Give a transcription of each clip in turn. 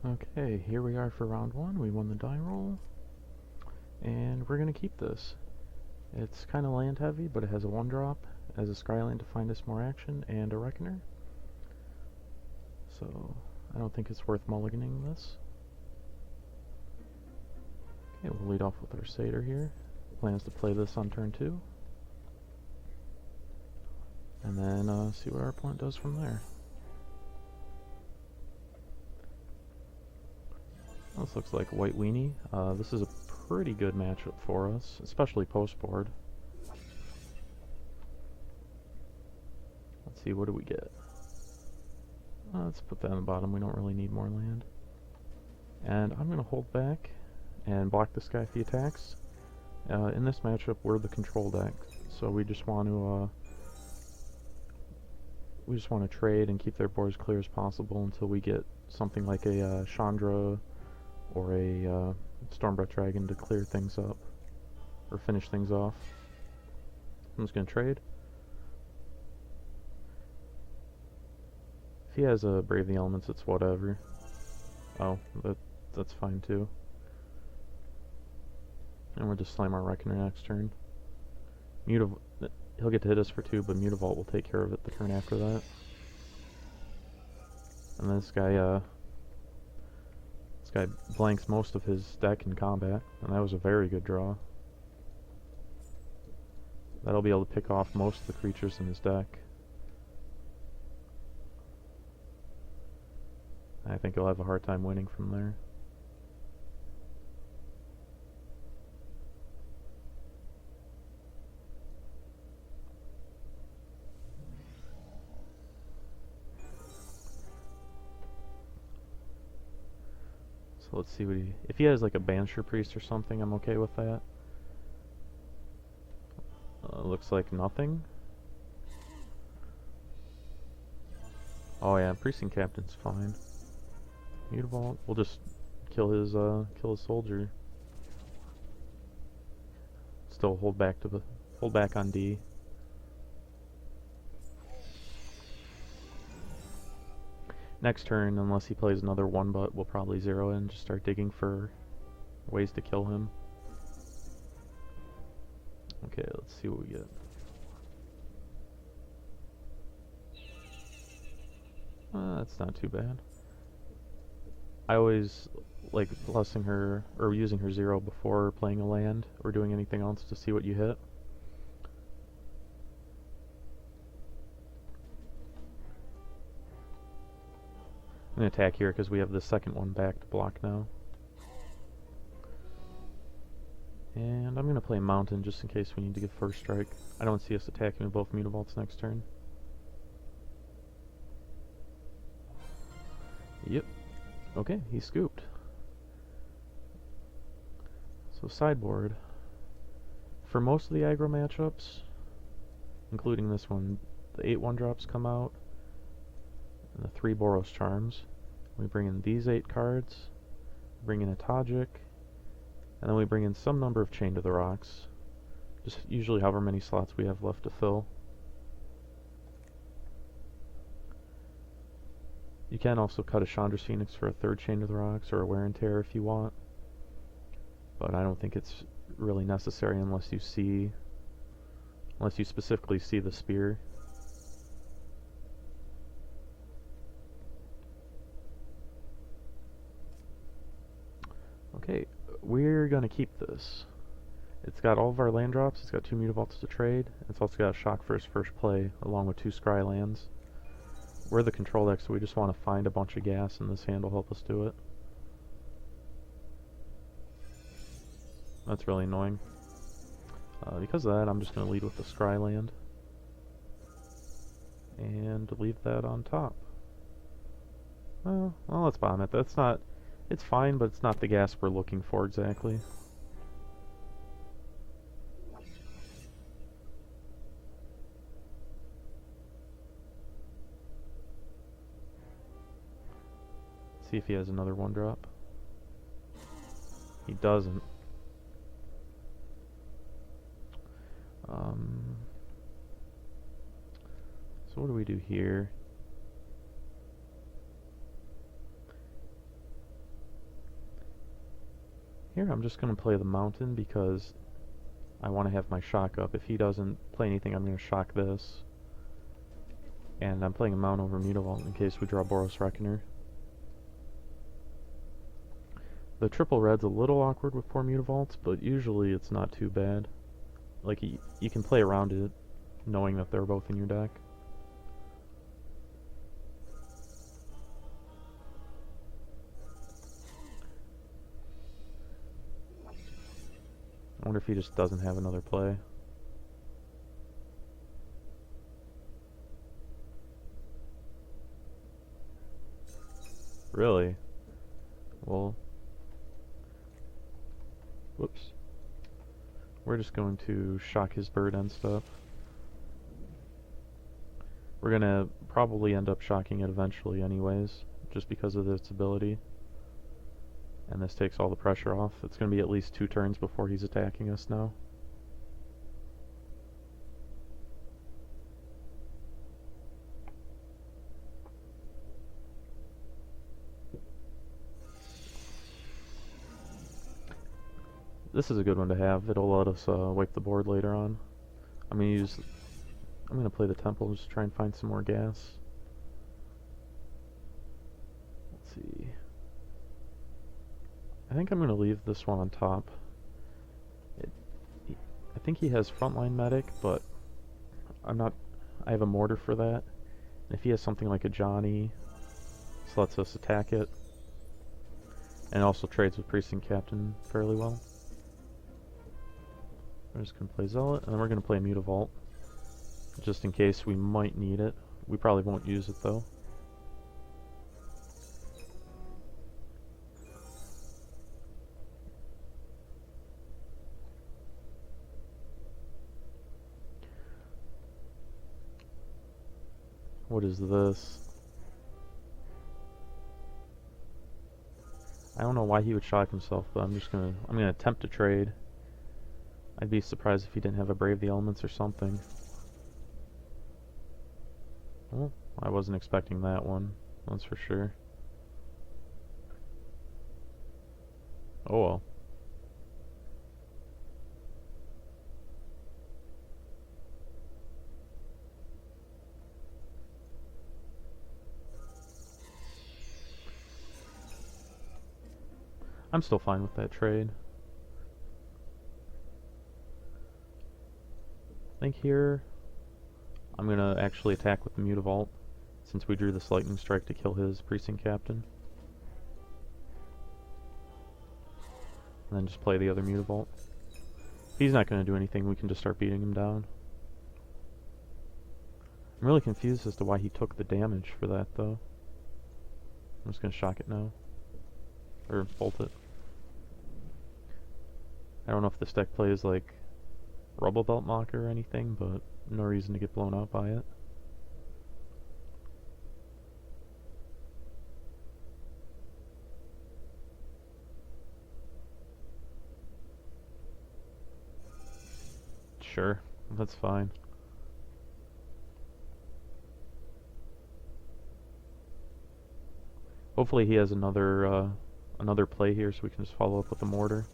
Okay, here we are for round one. We won the die roll, and we're going to keep this. It's kind of land heavy, but it has a 1-drop, as a Skyland to find us more action, and a Reckoner. So, I don't think it's worth mulliganing this. Okay, we'll lead off with our Satyr here. Plans to play this on turn 2. And then see what our opponent does from there. This looks like a white weenie. This is a pretty good matchup for us, especially post-board. Let's see, what do we get? Let's put that on the bottom. We don't really need more land. And I'm going to hold back and block this guy if he attacks. In this matchup, we're the control deck, so we just want to trade and keep their board as clear as possible until we get something like a Chandra or a Stormbreath Dragon to clear things up or finish things off. I'm just going to trade. If he has a Brave the Elements, it's whatever. Oh, that's fine too. And we'll just slam our Reckoner next turn. He'll get to hit us for 2, but Mutavault will take care of it the turn after that. And this guy blanks most of his deck in combat, and that was a very good draw. That'll be able to pick off most of the creatures in his deck. I think he'll have a hard time winning from there. So let's see what if he has like a Bansher Priest or something, I'm okay with that. Looks like nothing. Oh yeah, Precinct Captain's fine. Mutavault, we'll just kill his soldier. Still hold back on D. Next turn, unless he plays another 1-butt, we'll probably zero in and just start digging for ways to kill him. Okay, let's see what we get. That's not too bad. I always like blessing her or using her 0 before playing a land or doing anything else to see what you hit. I'm going to attack here because we have the second one back to block now. And I'm going to play Mountain just in case we need to get first strike. I don't see us attacking with both Mutavaults next turn. Yep. Okay, he scooped. So sideboard. For most of the aggro matchups, including this one, the 8 1-drops come out, and the 3 Boros Charms. We bring in these 8 cards, bring in a Tajic, and then we bring in some number of Chain to the Rocks. Just usually however many slots we have left to fill. You can also cut a Chandra's Phoenix for a 3rd Chain to the Rocks or a Wear and Tear if you want. But I don't think it's really necessary unless you specifically see the spear. Okay, we're gonna keep this. It's got all of our land drops, it's got 2 Mutavaults to trade, it's also got a shock for its first play, along with 2 Scry lands. We're the control deck, so we just want to find a bunch of gas, and this hand will help us do it. That's really annoying. Because of that, I'm just going to lead with the Scry land. And leave that on top. Well, let's bomb it. That's not... It's fine, but it's not the gas we're looking for exactly. See if he has another 1-drop. He doesn't. So what do we do here? Here I'm just going to play the mountain because I want to have my shock up. If he doesn't play anything, I'm going to shock this. And I'm playing a mount over Mutavault in case we draw Boros Reckoner. The triple red's a little awkward with 4 Mutavaults, but usually it's not too bad. Like, you can play around it, knowing that they're both in your deck. I wonder if he just doesn't have another play. Really? Well, whoops. We're just going to shock his bird and stuff. We're going to probably end up shocking it eventually anyways, just because of its ability. And this takes all the pressure off. It's going to be at least 2 turns before he's attacking us now. This is a good one to have. It'll let us wipe the board later on. I'm going to play the temple, just try and find some more gas. Let's see. I think I'm going to leave this one on top. I think he has frontline medic, but I have a mortar for that. And if he has something like a Johnny, this lets us attack it. And also trades with Precinct Captain fairly well. We're just going to play Zealot, and then we're going to play Mutavault, just in case we might need it. We probably won't use it, though. What is this? I don't know why he would shock himself, but I'm gonna attempt to trade. I'd be surprised if he didn't have a Brave the Elements or something. Well, I wasn't expecting that one, that's for sure. Oh well. I'm still fine with that trade. I think here I'm gonna actually attack with the Mutavault, since we drew this Lightning Strike to kill his Precinct Captain. And then just play the other Mutavault. If he's not gonna do anything, we can just start beating him down. I'm really confused as to why he took the damage for that, though. I'm just gonna shock it now. Or bolt it. I don't know if this deck plays like Rubble Belt Mocker or anything, but no reason to get blown out by it. Sure, that's fine. Hopefully he has another play here so we can just follow up with a mortar.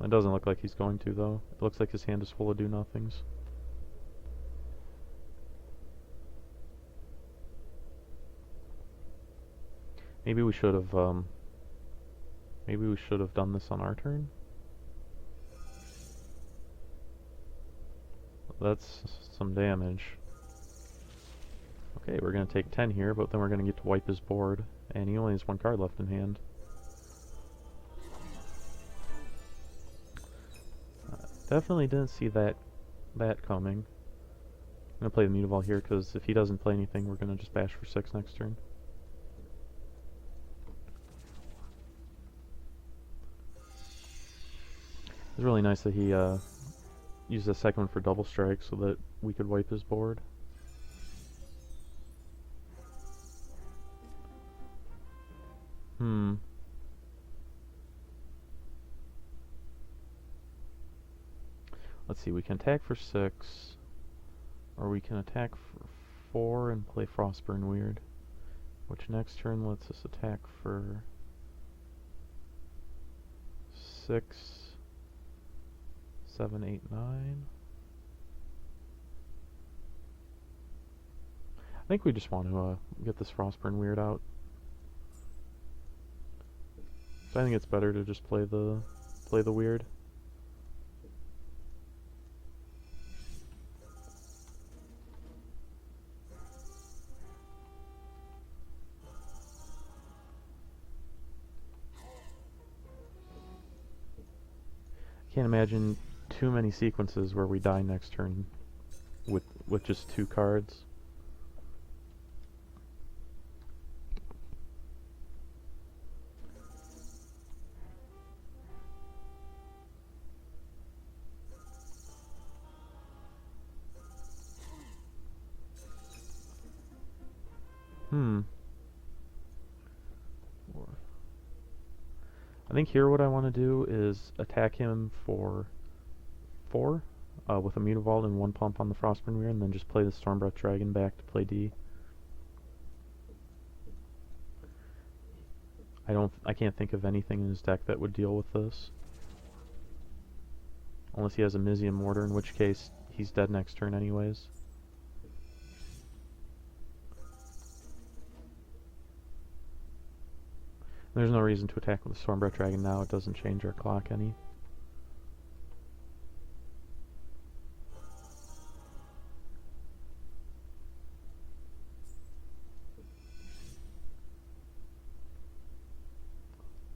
It doesn't look like he's going to, though. It looks like his hand is full of do-nothings. Maybe we should have done this on our turn. That's some damage. Okay, we're gonna take 10 here, but then we're gonna get to wipe his board, and he only has 1 card left in hand. Definitely didn't see that coming. I'm gonna play the Mutavault here because if he doesn't play anything, we're gonna just bash for 6 next turn. It's really nice that he used the second one for double strike so that we could wipe his board. Let's see, we can attack for 6, or we can attack for 4 and play Frostburn Weird, which next turn lets us attack for 6, 7, 8, 9. I think we just want to get this Frostburn Weird out. So I think it's better to just play the Weird. Can't imagine too many sequences where we die next turn with just 2 cards. I think here what I want to do is attack him for 4 with a Mutavault and 1 pump on the Frostburn Weird, and then just play the Stormbreath Dragon back to play D. I can't think of anything in his deck that would deal with this. Unless he has a Mizium Mortar, in which case he's dead next turn anyways. There's no reason to attack with the Stormbreath Dragon now, it doesn't change our clock any.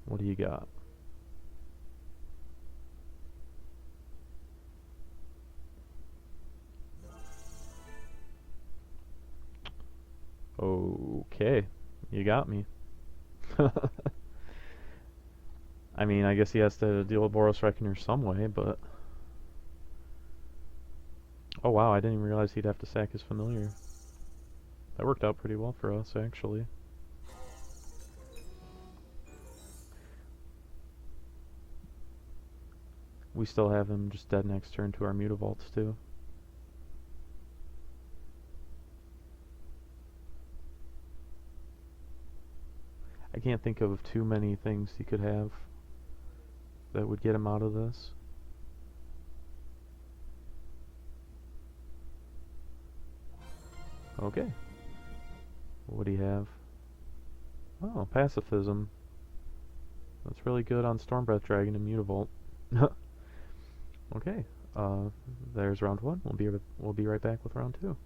What do you got? Okay, you got me. I mean, I guess he has to deal with Boros Reckoner some way, but... Oh wow, I didn't even realize he'd have to sack his Familiar. That worked out pretty well for us, actually. We still have him just dead next turn to our Mutavaults, too. I can't think of too many things he could have that would get him out of this. Okay. What do you have? Oh, Pacifism. That's really good on Stormbreath Dragon and Mutavault. Okay. There's round 1. We'll be right back with round 2.